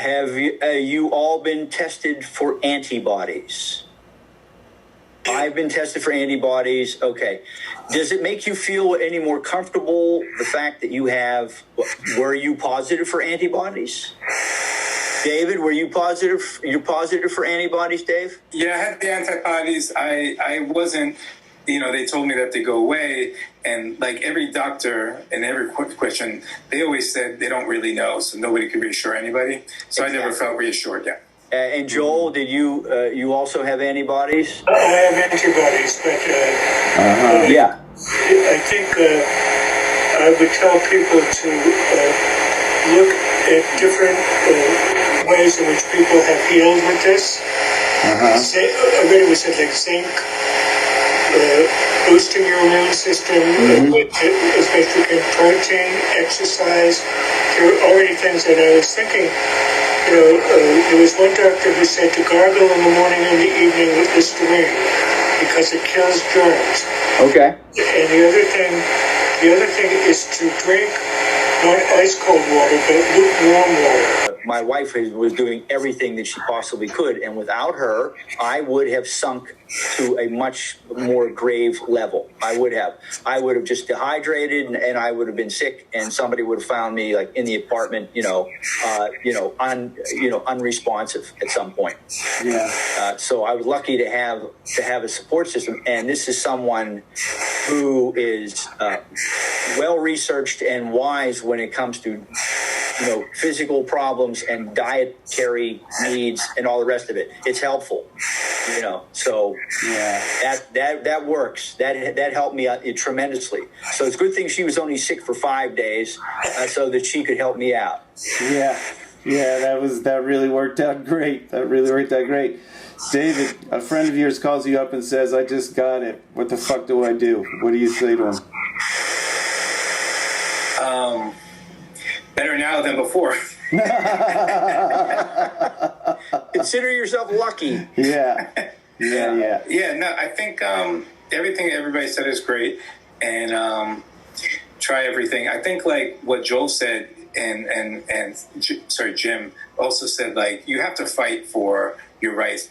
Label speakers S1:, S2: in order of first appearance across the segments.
S1: Have you all been tested for antibodies? I've been tested for antibodies. Okay. Does it make you feel any more comfortable, the fact that were you positive for antibodies? David, were you positive? You're positive for antibodies, Dave?
S2: Yeah, I had the antibodies. I wasn't, they told me that they go away. And like every doctor in every question, they always said they don't really know. So nobody could reassure anybody. So exactly. I never felt reassured yet.
S1: And Joel, did you also have antibodies?
S3: I have antibodies, but
S1: yeah.
S3: I think I would tell people to look at different ways in which people have healed with this. I read it was like zinc, boosting your immune system, especially protein, exercise. There were already things that I was thinking. There was one doctor who said to gargle in the morning and the evening with Listerine because it kills germs.
S1: Okay.
S3: And the other thing is to drink not ice cold water, but lukewarm water.
S1: My wife was doing everything that she possibly could, and without her, I would have sunk to a much more grave level. I would have just dehydrated, and I would have been sick, and somebody would have found me like in the apartment, unresponsive at some point.
S3: Yeah.
S1: So I was lucky to have a support system, and this is someone who is well researched and wise when it comes to physical problems and dietary needs and all the rest of it. It's helpful, so yeah, that works. That helped me out tremendously. So it's a good thing she was only sick for 5 days, so that she could help me out.
S4: Yeah, that really worked out great. David, a friend of yours calls you up and says, "I just got it. What the fuck do I do?" What do you say to him?
S2: Better now than before.
S1: Consider yourself lucky.
S4: Yeah.
S2: No, I think everything everybody said is great, and try everything. I think like what Joel said, and Jim also said, like you have to fight for your rights.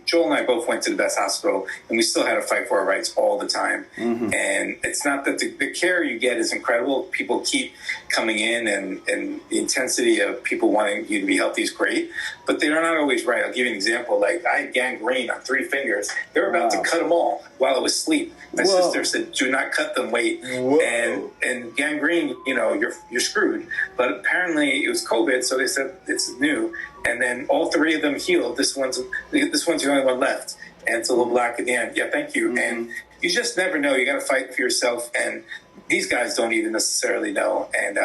S2: Joel and I both went to the best hospital, and we still had to fight for our rights all the time. Mm-hmm. And it's not that the care you get is incredible. People keep coming in, and the intensity of people wanting you to be healthy is great, but they're not always right. I'll give you an example. Like I had gangrene on 3 fingers. They were about to cut them all while I was asleep. My sister said, "Do not cut them. Wait." And gangrene, you're screwed. But apparently it was COVID, so they said it's new. And then all 3 of them healed. This one's the only one left. And it's a little black at the end. Yeah, thank you. Mm-hmm. And you just never know. You got to fight for yourself. And these guys don't even necessarily know. And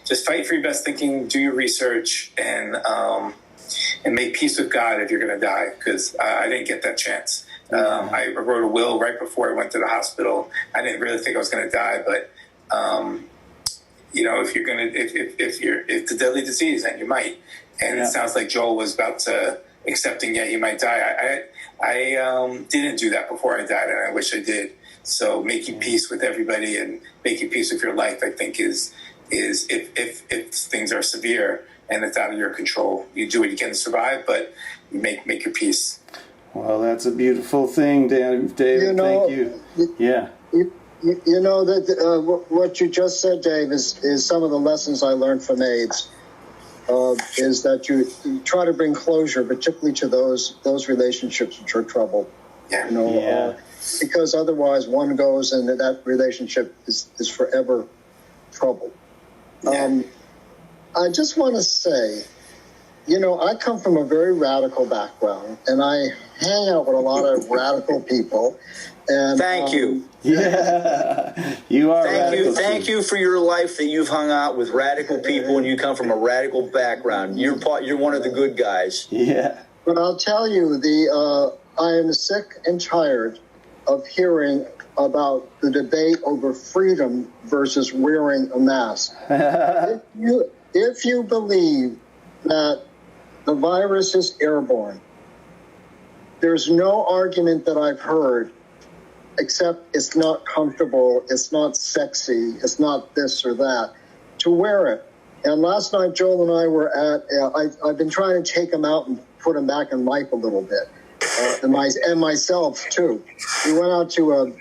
S2: just fight for your best thinking. Do your research and make peace with God if you're going to die. Because I didn't get that chance. I wrote a will right before I went to the hospital. I didn't really think I was going to die, but if you're gonna, if it's a deadly disease, then you might. And it sounds like Joel was about to accepting, he might die. I didn't do that before I died, and I wish I did. So making peace with everybody and making peace with your life, I think, is if things are severe and it's out of your control, you do what you can to survive, but you make your peace.
S4: Well, that's a beautiful thing, David. Thank you. Yeah.
S5: That what you just said, Dave, is some of the lessons I learned from AIDS. Is that you try to bring closure, particularly to those relationships which are troubled.
S2: Yeah.
S5: Because otherwise one goes and that relationship is forever troubled.
S2: Yeah.
S5: I just want to say, I come from a very radical background, and I hang out with a lot of radical people. And
S1: thank you.
S4: Yeah, you are.
S1: Thank you for your life that you've hung out with radical people, and you come from a radical background. You're one of the good guys.
S4: Yeah.
S5: But I'll tell you, I am sick and tired of hearing about the debate over freedom versus wearing a mask. If you believe that the virus is airborne, there's no argument that I've heard except it's not comfortable, it's not sexy, it's not this or that, to wear it. And last night, Joel and I were at, I've been trying to take him out and put him back in life a little bit. And myself, too. We went out to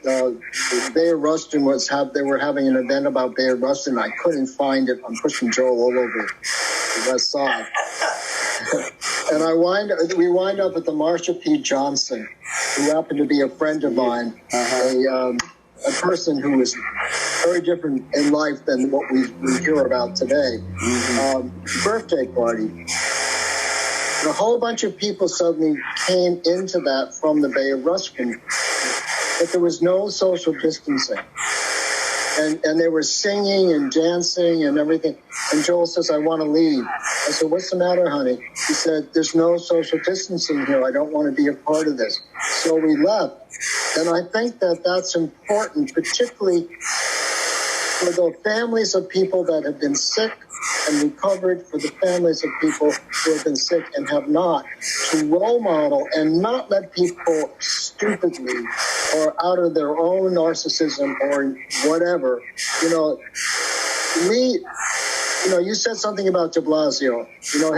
S5: Bayard Rustin. They were having an event about Bayard Rustin. I couldn't find it. I'm pushing Joel all over the west side. And we wind up at the Marsha P. Johnson, who happened to be a friend of mine, a person who was very different in life than what we hear about today. Birthday party. And a whole bunch of people suddenly came into that from the Bayard Rustin, but there was no social distancing. And they were singing and dancing and everything. And Joel says, I want to leave. I said, what's the matter, honey? He said, there's no social distancing here. I don't want to be a part of this. So we left. And I think that that's important, particularly for the families of people that have been sick and recovered, for the families of people who have been sick and have not, to role model and not let people stupidly or out of their own narcissism or whatever, you said something about de Blasio.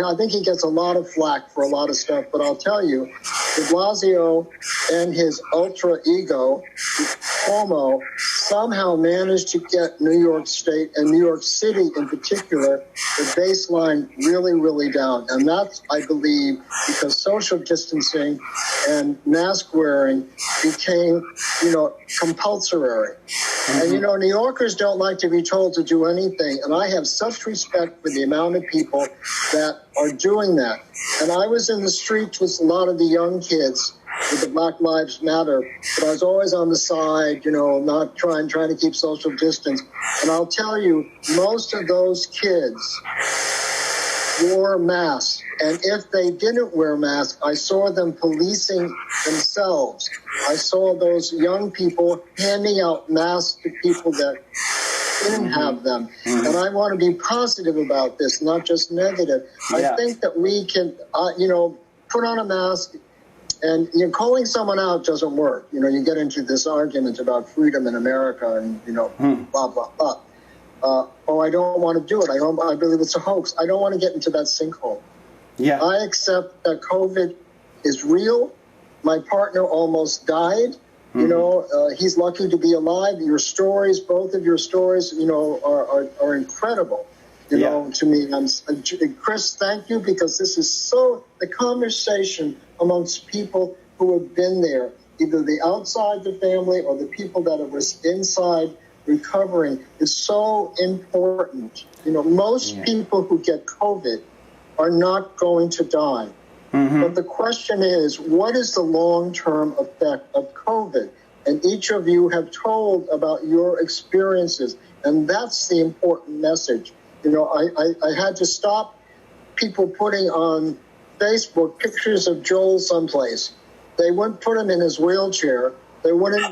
S5: I think he gets a lot of flack for a lot of stuff, but I'll tell you, de Blasio and his ultra ego, Cuomo, somehow managed to get New York State and New York City in particular, the baseline really, really down. And that's, I believe, because social distancing and mask wearing became, compulsory. And, New Yorkers don't like to be told to do anything. And I have such respect for the amount of people that are doing that. And I was in the streets with a lot of the young kids with the Black Lives Matter, but I was always on the side, not trying to keep social distance. And I'll tell you, most of those kids wore masks. And if they didn't wear masks, I saw them policing themselves. I saw those young people handing out masks to people that didn't have them. And I want to be positive about this, not just negative. Yeah. I think that we can, put on a mask, and calling someone out doesn't work. You get into this argument about freedom in America and, blah, blah, blah. I don't want to do it. I believe it's a hoax. I don't want to get into that sinkhole. Yeah. I accept that COVID is real. My partner almost died. He's lucky to be alive. Your stories, both of your stories, are incredible. To me, Chris, thank you, because this is the conversation amongst people who have been there, either the outside the family or the people that are inside recovering, is so important. Most people who get COVID are not going to die. But the question is, what is the long-term effect of COVID? And each of you have told about your experiences, and that's the important message. I had to stop people putting on Facebook pictures of Joel someplace. They wouldn't put him in his wheelchair. They wouldn't.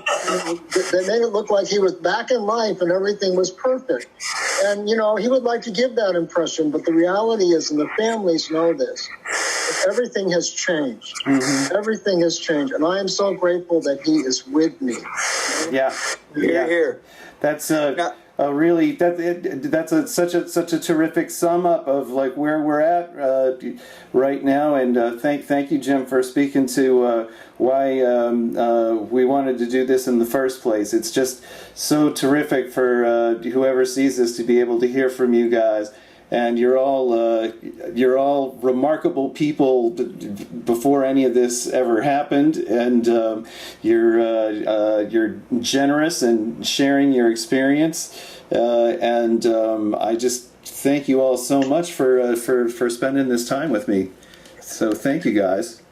S5: They made it look like he was back in life and everything was perfect. And he would like to give that impression, but the reality is, and the families know this, everything has changed. Everything has changed, and I am so grateful that he is with me.
S4: Yeah,
S1: here.
S4: That's really that's such a terrific sum up of like where we're at right now. And thank you, Jim, for speaking to why we wanted to do this in the first place. It's just so terrific for whoever sees this to be able to hear from you guys. And you're all remarkable people before any of this ever happened, and you're generous and sharing your experience, and I just thank you all so much for spending this time with me. So thank you, guys.